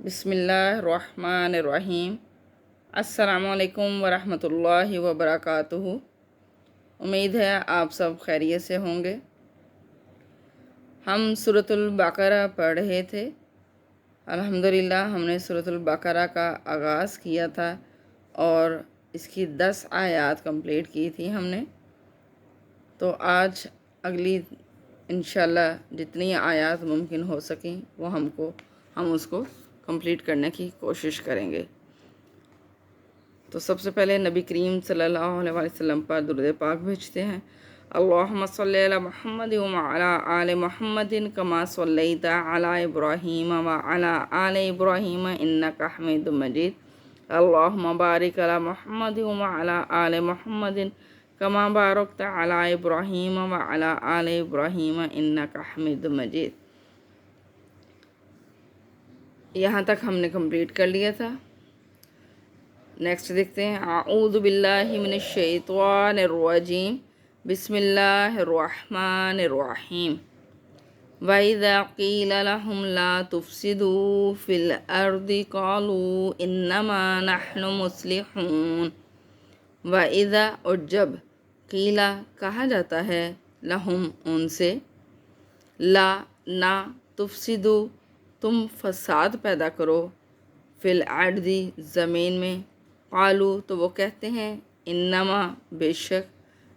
بسم اللہ الرحمن الرحیم۔ السلام علیکم ورحمۃ اللہ وبرکاتہ۔ امید ہے آپ سب خیریت سے ہوں گے۔ ہم سورۃ البقرہ پڑھ رہے تھے۔ الحمدللہ ہم نے سورۃ البقرہ کا آغاز کیا تھا اور اس کی 10 آیات کمپلیٹ کی تھی ہم نے۔ تو آج اگلی انشاءاللہ جتنی آیات ممکن ہو سکیں وہ ہم اس کو کمپلیٹ کرنے کی کوشش کریں گے۔ تو سب سے پہلے نبی کریم صلی اللہ علیہ وسلم پر درود پاک بھیجتے ہیں۔ اللہم صلی علی محمد وعلی آل محمد کما صلیت علی ابراہیم وعلی آل ابراہیم انک حمید مجید۔ اللہم بارک علی محمد وعلی آل محمد کما بارکت علی ابراہیم وعلی آل ابراہیم انک حمید مجید۔ یہاں تک ہم نے کمپلیٹ کر لیا تھا۔ نیکسٹ دیکھتے ہیں۔ اعوذ باللہ من الشیطان الرجیم، بسم اللہ الرحمن الرحیم۔ وَإِذَا قِيلَ لَهُمْ لَا تُفْسِدُوا فِي الْأَرْضِ قَالُوا إِنَّمَا نَحْنُ مُصْلِحُونَ۔ وَإِذَا اور جب قیل کہا جاتا ہے لہم ان سے، لا نہ، تفسدو تم فساد پیدا کرو، فی الارض زمین میں، قالو تو وہ کہتے ہیں، انما بے شک،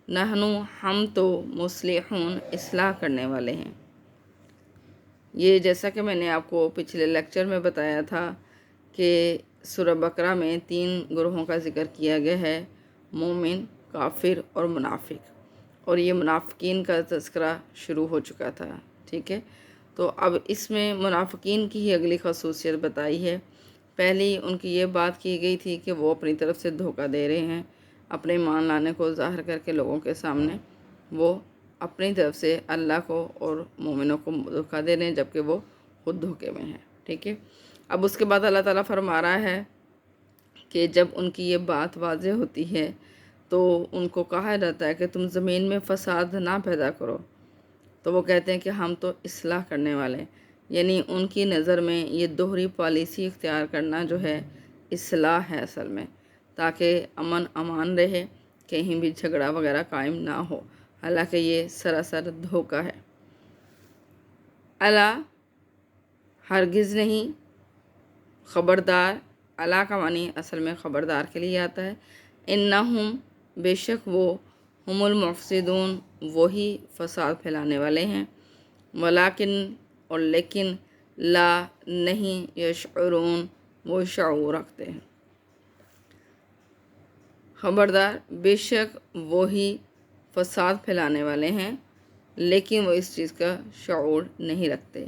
نحنو ہم تو، مصلحون اصلاح کرنے والے ہیں۔ یہ جیسا کہ میں نے آپ کو پچھلے لیکچر میں بتایا تھا کہ سورہ بقرہ میں 3 گروہوں کا ذکر کیا گیا ہے، مومن، کافر اور منافق، اور یہ منافقین کا تذکرہ شروع ہو چکا تھا، ٹھیک ہے۔ تو اب اس میں منافقین کی ہی اگلی خصوصیت بتائی ہے۔ پہلی ان کی یہ بات کی گئی تھی کہ وہ اپنی طرف سے دھوکہ دے رہے ہیں، اپنے ایمان لانے کو ظاہر کر کے لوگوں کے سامنے وہ اپنی طرف سے اللہ کو اور مومنوں کو دھوکہ دے رہے ہیں، جبکہ وہ خود دھوکے میں ہیں، ٹھیک ہے۔ اب اس کے بعد اللہ تعالیٰ فرما رہا ہے کہ جب ان کی یہ بات واضح ہوتی ہے تو ان کو کہا جاتا ہے کہ تم زمین میں فساد نہ پیدا کرو، تو وہ کہتے ہیں کہ ہم تو اصلاح کرنے والے ہیں۔ یعنی ان کی نظر میں یہ دوہری پالیسی اختیار کرنا جو ہے اصلاح ہے اصل میں، تاکہ امن امان رہے، کہیں بھی جھگڑا وغیرہ قائم نہ ہو، حالانکہ یہ سراسر دھوکہ ہے۔ الا ہرگز نہیں، خبردار، الا کا معنی اصل میں خبردار کے لیے آتا ہے۔ انہم بے شک وہ، ہم المفسدون وہی فساد پھیلانے والے ہیں، ولیکن اور لیکن، لا نہیں، یشعرون وہ شعور رکھتے ہیں۔ خبردار، بے شک وہی فساد پھیلانے والے ہیں لیکن وہ اس چیز کا شعور نہیں رکھتے۔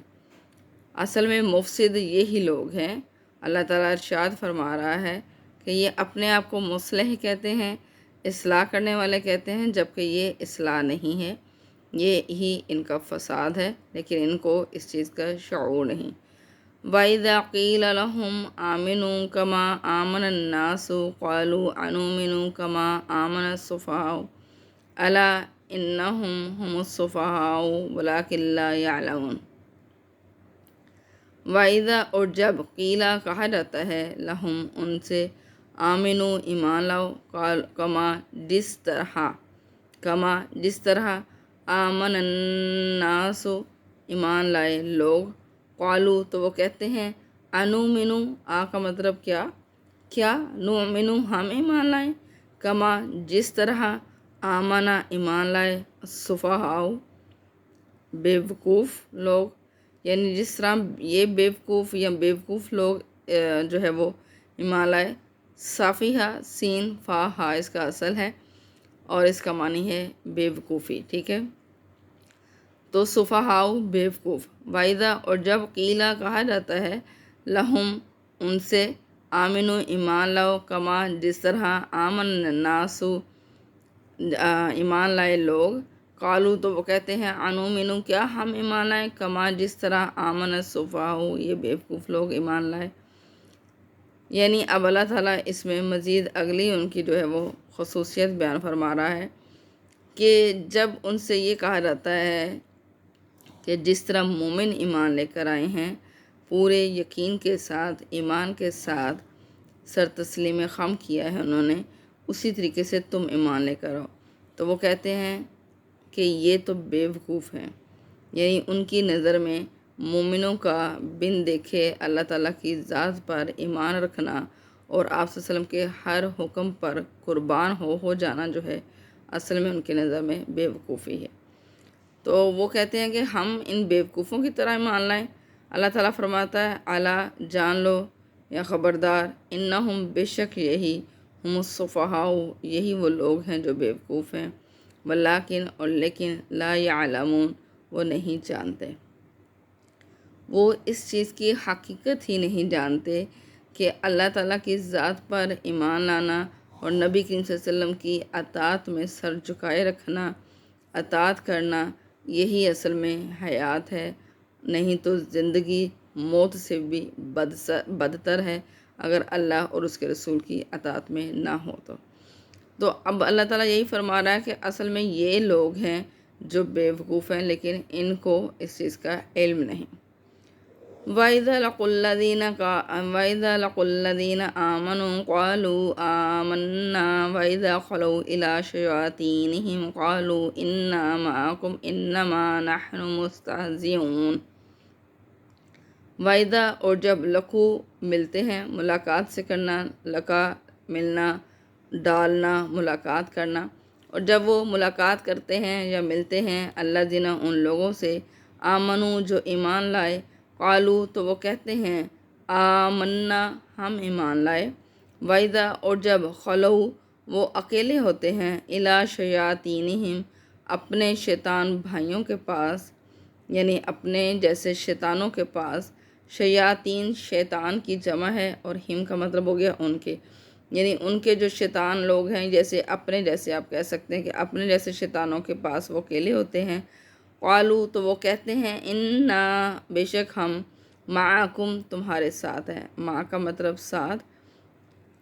اصل میں مفسد یہی لوگ ہیں۔ اللہ تعالیٰ ارشاد فرما رہا ہے کہ یہ اپنے آپ کو مصلح کہتے ہیں، اصلاح کرنے والے کہتے ہیں، جبکہ یہ اصلاح نہیں ہے، یہ ہی ان کا فساد ہے، لیکن ان کو اس چیز کا شعور نہیں۔ وَإِذَا قِيلَ لَهُمْ آمِنُوا كَمَا آمَنَ النَّاسُ قَالُوا أَنُؤْمِنُ كَمَا آمَنَ السُّفَهَاءُ أَلَا إِنَّهُمْ هُمُ السُّفَهَاءُ وَلَٰكِن لَّا يَعْلَمُونَ۔ وَإِذَا اور جب قیل کہا جاتا ہے لہم ان سے، آمنو ایمان لاؤ، کما جس طرح آمن الناس ایمان لائے لوگ، قالو تو وہ کہتے ہیں، انؤمنو کا مطلب کیا نؤمنو ہم ایمان لائیں، کما جس طرح آمنا ایمان لائے، السفہاء بیوقوف لوگ، یعنی جس طرح یہ بیوقوف لوگ جو ہے وہ ایمان لائے۔ صافیہ سین فا ہا اس کا اصل ہے اور اس کا معنی ہے بیوقوفی، ٹھیک ہے۔ تو سفہاء بیوقوف۔ وَإِذَا اور جب قیلا کہا جاتا ہے لہم ان سے، آمنو ایمان لاؤ، کما جس طرح آمن الناس ایمان لائے لوگ، قالو تو وہ کہتے ہیں، انؤمنو کیا ہم ایمان لائیں، کما جس طرح آمن السفہاء یہ بیوقوف لوگ ایمان لائے۔ یعنی اب اللہ تعالیٰ اس میں مزید اگلی ان کی جو ہے وہ خصوصیت بیان فرما رہا ہے کہ جب ان سے یہ کہا جاتا ہے کہ جس طرح مومن ایمان لے کر آئے ہیں پورے یقین کے ساتھ، ایمان کے ساتھ سر تسلیم خم کیا ہے انہوں نے، اسی طریقے سے تم ایمان لے کر آؤ۔ تو وہ کہتے ہیں کہ یہ تو بے وقوف ہیں، یعنی ان کی نظر میں مومنوں کا بن دیکھے اللہ تعالیٰ کی ذات پر ایمان رکھنا اور آپ صلی اللہ علیہ وسلم کے ہر حکم پر قربان ہو جانا جو ہے، اصل میں ان کی نظر میں بے وقوفی ہے۔ تو وہ کہتے ہیں کہ ہم ان بے وقوفوں کی طرح ایمان لائیں۔ اللہ تعالیٰ فرماتا ہے اعلیٰ جان لو یا خبردار، انہم بے شک یہی ہم الصفہاء، یہی وہ لوگ ہیں جو بے وقوف ہیں، ولیکن اور لیکن لا یعلمون، وہ نہیں جانتے، وہ اس چیز کی حقیقت ہی نہیں جانتے کہ اللہ تعالیٰ کی ذات پر ایمان لانا اور نبی کریم صلی اللہ علیہ وسلم کی اطاعت میں سر جھکائے رکھنا، اطاعت کرنا، یہی اصل میں حیات ہے، نہیں تو زندگی موت سے بھی بدتر ہے اگر اللہ اور اس کے رسول کی اطاعت میں نہ ہو تو اب اللہ تعالیٰ یہی فرما رہا ہے کہ اصل میں یہ لوگ ہیں جو بے وقوف ہیں، لیکن ان کو اس چیز کا علم نہیں۔ وَإِذَا لَقُوا الَّذِينَ آمَنُوا قَالُوا آمَنَّا وَإِذَا خَلَوْا إِلَىٰ شَيَاطِينِهِمْ قَالُوا إِنَّا مَعَكُمْ إِنَّمَا نَحْنُ مُسْتَهْزِئُونَ۔ وَإِذَا، اور جب لقو ملتے ہیں، ملاقات سے کرنا، لقا ملنا، ڈالنا، ملاقات کرنا، اور جب وہ ملاقات کرتے ہیں یا ملتے ہیں اللہ جنہ ان لوگوں سے آمنو جو ایمان لائے، قالو تو وہ کہتے ہیں آمنا ہم ایمان لائے، وَإِذَا اور جب خلو وہ اکیلے ہوتے ہیں، اِلیٰ شیاطینہم اپنے شیطان بھائیوں کے پاس، یعنی اپنے جیسے شیطانوں کے پاس، شیاطین شیطان کی جمع ہے اور ہم کا مطلب ہو گیا ان کے، یعنی ان کے جو شیطان لوگ ہیں، جیسے اپنے جیسے آپ کہہ سکتے ہیں کہ اپنے جیسے شیطانوں کے پاس وہ اکیلے ہوتے ہیں، قالو تو وہ کہتے ہیں انا بے شک ہم، معکم تمہارے ساتھ ہیں، مع کا مطلب ساتھ،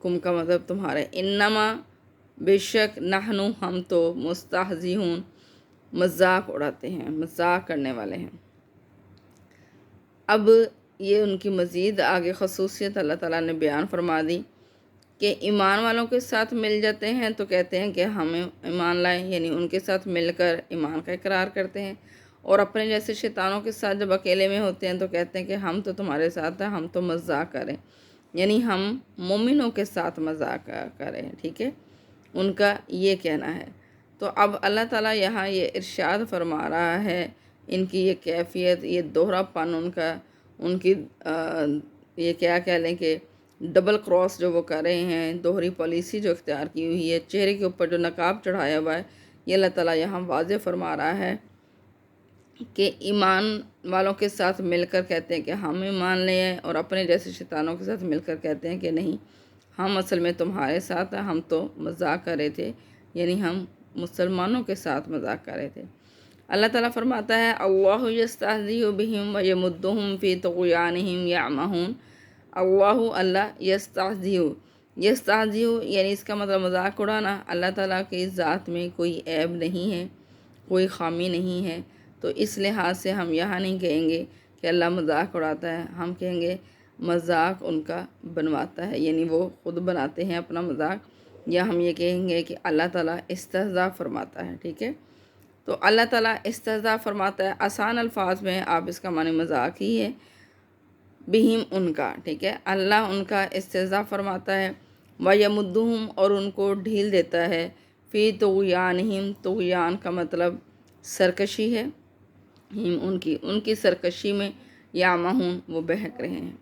کم کا مطلب تمہارے، انما بے شک نحنو ہم تو مستہزئون مذاق اڑاتے ہیں، مذاق کرنے والے ہیں۔ اب یہ ان کی مزید آگے خصوصیت اللہ تعالیٰ نے بیان فرما دی کہ ایمان والوں کے ساتھ مل جاتے ہیں تو کہتے ہیں کہ ہم ایمان لائیں، یعنی ان کے ساتھ مل کر ایمان کا اقرار کرتے ہیں، اور اپنے جیسے شیطانوں کے ساتھ جب اکیلے میں ہوتے ہیں تو کہتے ہیں کہ ہم تو تمہارے ساتھ ہیں، ہم تو مذاق کریں، یعنی ہم مومنوں کے ساتھ مذاق کریں، ٹھیک ہے، ان کا یہ کہنا ہے۔ تو اب اللہ تعالیٰ یہاں یہ ارشاد فرما رہا ہے، ان کی یہ کیفیت، یہ دوہرا پن ان کا، ان کی یہ کیا کہہ لیں کہ ڈبل کراس جو وہ کر رہے ہیں، دوہری پالیسی جو اختیار کی ہوئی ہے، چہرے کے اوپر جو نقاب چڑھایا ہوا ہے، یہ اللہ تعالیٰ یہاں واضح فرما رہا ہے کہ ایمان والوں کے ساتھ مل کر کہتے ہیں کہ ہم ایمان لے آئے، اور اپنے جیسے شیطانوں کے ساتھ مل کر کہتے ہیں کہ نہیں، ہم اصل میں تمہارے ساتھ ہیں، ہم تو مذاق کر رہے تھے، یعنی ہم مسلمانوں کے ساتھ مذاق کر رہے تھے۔ اللہ تعالیٰ فرماتا ہے اللہ یستہزئ بہم ویمدہم فی طغیانہم یعمہون، اللہ یستہزئ یعنی اس کا مطلب مذاق اڑانا، اللہ تعالیٰ کی ذات میں کوئی عیب نہیں ہے، کوئی خامی نہیں ہے، تو اس لحاظ سے ہم یہاں نہیں کہیں گے کہ اللہ مذاق اڑاتا ہے، ہم کہیں گے مذاق ان کا بنواتا ہے، یعنی وہ خود بناتے ہیں اپنا مذاق، یا ہم یہ کہیں گے کہ اللہ تعالیٰ استہزاء فرماتا ہے، ٹھیک ہے۔ تو اللہ تعالیٰ استہزاء فرماتا ہے، آسان الفاظ میں آپ اس کا معنی مذاق ہی ہے، بہم ان کا، ٹھیک ہے، اللہ ان کا استہزاء فرماتا ہے، وَيَمُدُّهُمْ اور ان کو ڈھیل دیتا ہے، فی طغیانہم، طغیان کا مطلب سرکشی ہے، ان کی سرکشی میں، یعمہون وہ بہک رہے ہیں،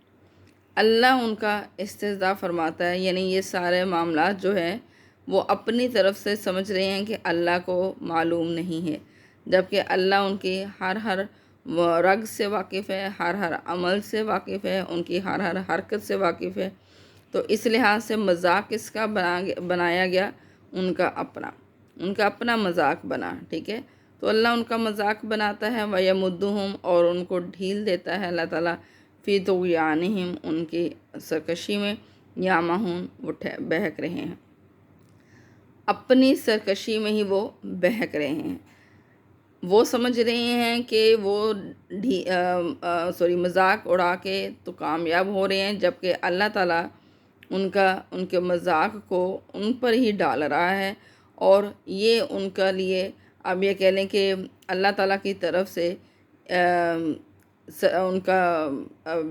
اللہ ان کا استہزاء فرماتا ہے، یعنی یہ سارے معاملات جو ہیں وہ اپنی طرف سے سمجھ رہے ہیں کہ اللہ کو معلوم نہیں ہے، جبکہ اللہ ان کی ہر رگ سے واقف ہے، ہر عمل سے واقف ہے، ان کی ہر حرکت سے واقف ہے، تو اس لحاظ سے مذاق کس کا بنایا گیا، ان کا اپنا مذاق بنا، ٹھیک ہے، تو اللہ ان کا مذاق بناتا ہے، وَيَمُدُّهُمْ اور ان کو ڈھیل دیتا ہے اللہ تعالیٰ، فی طغیانہم ان کی سرکشی میں، یعمہون وہ بہک رہے ہیں، اپنی سرکشی میں ہی وہ بہک رہے ہیں۔ وہ سمجھ رہے ہیں کہ وہ مذاق اڑا کے تو کامیاب ہو رہے ہیں، جبکہ اللہ تعالیٰ ان کے مذاق کو ان پر ہی ڈال رہا ہے، اور یہ ان کا لیے اب یہ کہہ لیں کہ اللہ تعالیٰ کی طرف سے ان کا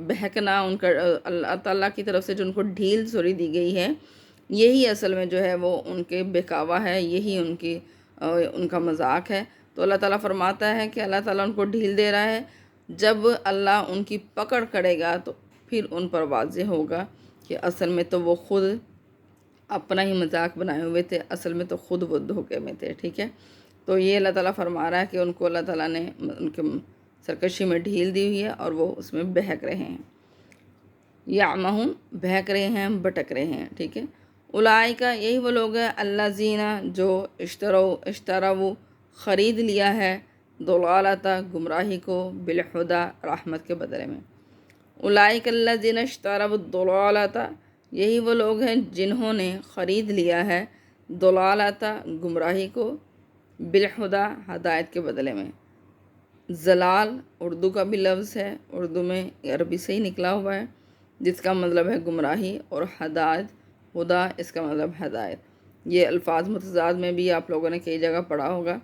بہکنا، ان کا اللہ تعالیٰ کی طرف سے جو ان کو ڈھیل سوری دی گئی ہے، یہی اصل میں جو ہے وہ ان کے بہکاوا ہے، یہی ان کا مذاق ہے۔ تو اللہ تعالیٰ فرماتا ہے کہ اللہ تعالیٰ ان کو ڈھیل دے رہا ہے، جب اللہ ان کی پکڑ کرے گا تو پھر ان پر واضح ہوگا کہ اصل میں تو وہ خود اپنا ہی مذاق بنائے ہوئے تھے، اصل میں تو خود وہ دھوکے میں تھے، ٹھیک ہے۔ تو یہ اللہ تعالیٰ فرما رہا ہے کہ ان کو اللہ تعالیٰ نے ان کے سرکشی میں ڈھیل دی ہوئی ہے اور وہ اس میں بہک رہے ہیں، یعمہون بہک رہے ہیں، بٹک رہے ہیں، ٹھیک ہے۔ اولئک یہی وہ لوگ ہیں الذین جو اشتروا خرید لیا ہے ضلالۃ گمراہی کو بالہدی رحمت کے بدلے میں۔ اولئک الذین اشتروا الضلالۃ یہی وہ لوگ ہیں جنہوں نے خرید لیا ہے ضلالۃ گمراہی کو بالہدی ہدایت کے بدلے میں۔ ضلال اردو کا بھی لفظ ہے، اردو میں عربی سے ہی نکلا ہوا ہے، جس کا مطلب ہے گمراہی، اور ہدایت ہدا اس کا مطلب ہدایت۔ یہ الفاظ متضاد میں بھی آپ لوگوں نے کئی جگہ پڑھا ہوگا۔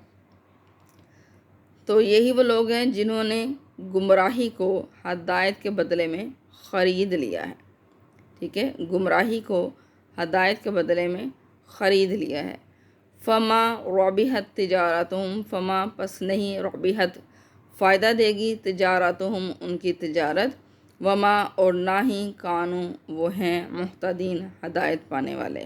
تو یہی وہ لوگ ہیں جنہوں نے گمراہی کو ہدایت کے بدلے میں خرید لیا ہے، ٹھیک ہے، گمراہی کو ہدایت کے بدلے میں خرید لیا ہے۔ فما ربحت تجارتہم فما پس نہیں ربحت فائدہ دے گی تجارتہم ان کی تجارت، وما اور نہ ہی کانوں وہ ہیں مہتدین ہدایت پانے والے۔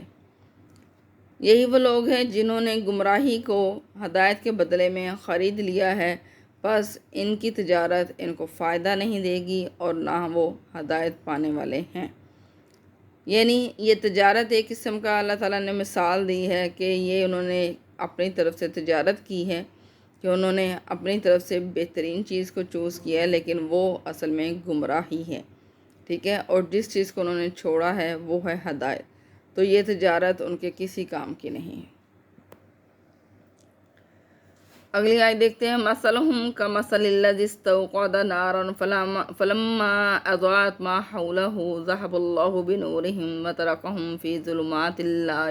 یہی وہ لوگ ہیں جنہوں نے گمراہی کو ہدایت کے بدلے میں خرید لیا ہے، پس ان کی تجارت ان کو فائدہ نہیں دے گی اور نہ وہ ہدایت پانے والے ہیں۔ یعنی یہ تجارت ایک قسم کا اللہ تعالیٰ نے مثال دی ہے کہ یہ انہوں نے اپنی طرف سے تجارت کی ہے، کہ انہوں نے اپنی طرف سے بہترین چیز کو چوز کیا ہے، لیکن وہ اصل میں گمراہی ہے، ٹھیک ہے، اور جس چیز کو انہوں نے چھوڑا ہے وہ ہے ہدایت۔ تو یہ تجارت ان کے کسی کام کی نہیں ہے۔ اگلی آیت دیکھتے ہیں، مثلہم کمثل الذی استوقد نارا فلما اضاءت ما حولہ ذہب اللہ بنورہم وترکہم فی ظلمات لا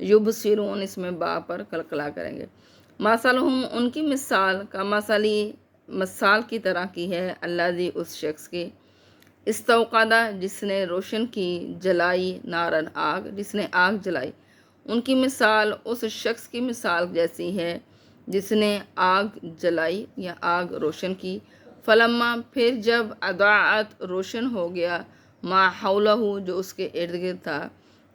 یبصرون اس میں با پر قلقلہ کریں گے۔ مثلہم ان کی مثال مثال کی طرح کی ہے، الذی اس شخص کی، استوقدہ جس نے روشن کی، جلائی، نارن آگ جس نے آگ جلائی۔ ان کی مثال اس شخص کی مثال جیسی ہے جس نے آگ جلائی یا آگ روشن کی، فلما پھر جب اضاءت روشن ہو گیا، ما حولہ جو اس کے ارد گرد تھا،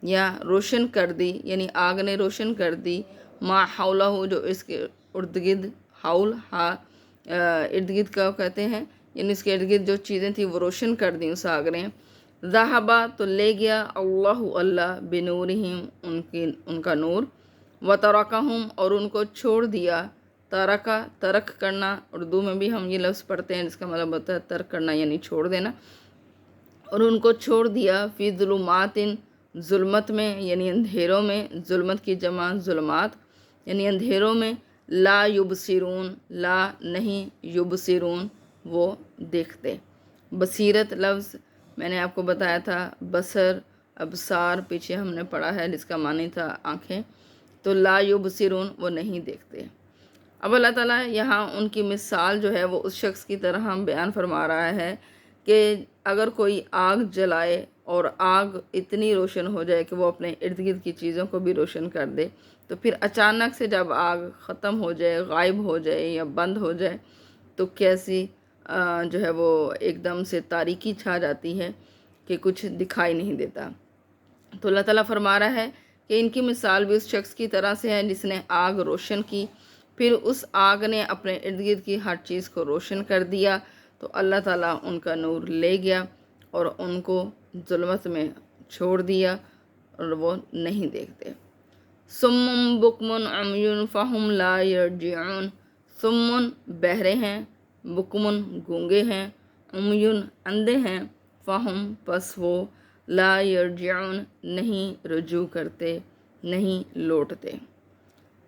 یا روشن کر دی یعنی آگ نے روشن کر دی، ما حولہ جو اس کے ارد گرد، حول ارد گرد کا کہتے ہیں، یعنی اس کے ارد گرد جو چیزیں تھیں وہ روشن کر دیں اس آگ نے، ذہبا تو لے گیا اللہ بنورہم ان کا نور، وترکہم اور ان کو چھوڑ دیا، ترک کرنا، اردو میں بھی ہم یہ لفظ پڑھتے ہیں جس کا مطلب ہوتا ہے ترک کرنا یعنی چھوڑ دینا، اور ان کو چھوڑ دیا فی ظلمات ظلمت میں یعنی اندھیروں میں، ظلمت کی جمع ظلمات یعنی اندھیروں میں، لا یبصرون لا نہیں، یبصرون وہ دیکھتے۔ بصیرت لفظ میں نے آپ کو بتایا تھا، بصر ابصار پیچھے ہم نے پڑھا ہے جس کا معنی تھا آنکھیں، تو لا یبصرون وہ نہیں دیکھتے۔ اب اللہ تعالیٰ یہاں ان کی مثال جو ہے وہ اس شخص کی طرح ہم بیان فرما رہا ہے کہ اگر کوئی آگ جلائے اور آگ اتنی روشن ہو جائے کہ وہ اپنے ارد گرد کی چیزوں کو بھی روشن کر دے، تو پھر اچانک سے جب آگ ختم ہو جائے، غائب ہو جائے یا بند ہو جائے تو کیسی جو ہے وہ ایک دم سے تاریکی چھا جاتی ہے کہ کچھ دکھائی نہیں دیتا۔ تو اللہ تعالیٰ فرما رہا ہے کہ ان کی مثال بھی اس شخص کی طرح سے ہے جس نے آگ روشن کی، پھر اس آگ نے اپنے ارد گرد کی ہر چیز کو روشن کر دیا، تو اللہ تعالیٰ ان کا نور لے گیا اور ان کو ظلمت میں چھوڑ دیا اور وہ نہیں دیکھتے۔ سم بکم عمی فہم لا یرجعون، سم بہرے ہیں، بکمن گونگے ہیں، عمیون اندھے ہیں، فہم پس وہ لا یرجعون نہیں رجوع کرتے، نہیں لوٹتے۔